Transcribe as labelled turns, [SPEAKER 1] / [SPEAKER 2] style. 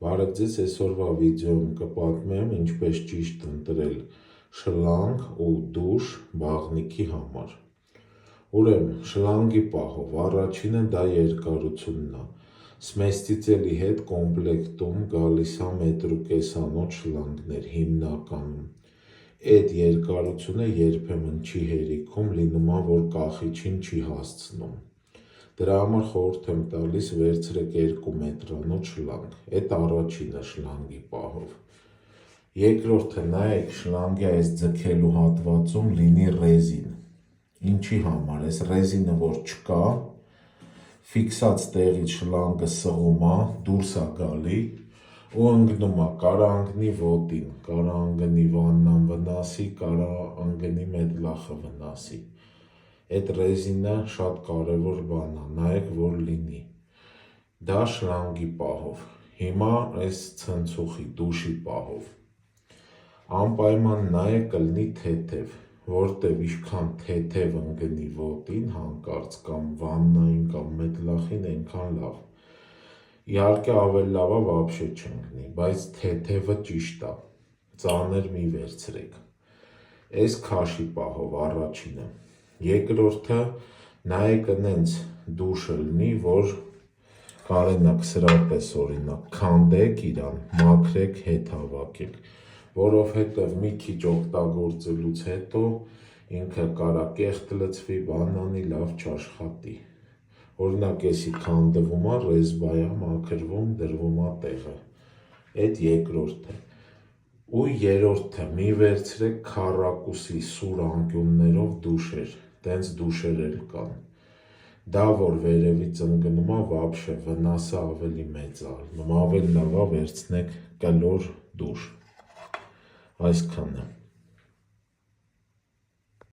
[SPEAKER 1] Բարև ձեզ, այսօրվա վիդեոյում կպատմեմ ինչպես ճիշտ ընտրել շլանգ ու դուշ բաղնիքի համար։ Ուրեմն շլանգի պահով առաջինը դա երկարությունն է։ Սմեստիցելի հետ կոմպլեկտում գալիս է 1.5 մետրանոց շլանգներ հիմնականում։ Այդ երկարությունը երբեմն չի հերիքում, լինում է, որ կախիչին չի հասցնում։ Դրա համար խորհուրդ եմ տալիս վերցրեք 2 մետրանոց շլանգ, այդ առաջինը շլանգի պահով։ Երկրորդը նայեք շլանգի այս ձգելու հատվածում լինի ռեզին։ Ինչի համար, այս ռեզինը որ չկա, ֆիքսած տեղից շլանգը սղում է, դուրս է գալի ու ընկնում է, կարա ընկնի ոտին, կարա ընկնի վաննան վնասի, կարա ընկնի մետլախը վնասի։ Այդ ռեզինը շատ կարևոր բան է, նայեք որ լինի։ Դա շլանգի պահով։ Հիմա այս ցնցուխի դուշի պահով։ Անպայման նայեք կլինի թեթև, որտև ինչքան թեթև ընկնի ոտին հանկարծ կամ վաննային կամ մետլախին այնքան լավ։ Իհարկե ավելի լավ է վաբշե չընկնի, բայց թեթևը ճիշտ է, ծանր մի վերցրեք։ Այս քաշի պահով առաջինը։ Երկրորդը նայեք նենց դուշը լինի, որ կարենակ սրա պես օրինակ քանդեք իրան, մաքրեք, հետ հավաքեք, որովհետև մի քիչ օգտագործելուց հետո ինքը կարա կեղտ լցվի, բան անի, լավ չաշխատի։ Օրինակ էսի քանդվում է, ռեզբա է մաքրվում, դրվում է տեղը։ Այդ երկրորդը։ Ու երրորդը մի վերցրեք քառակուսի սուր անկյուններով դուշեր, տենց դուշեր էլ կան։ Դա որ վերևից ընկնում է, վաբշե վնասը ավելի մեծ է, ավելի լավ է վերցնեք կլոր դուշ։ Այսքանը։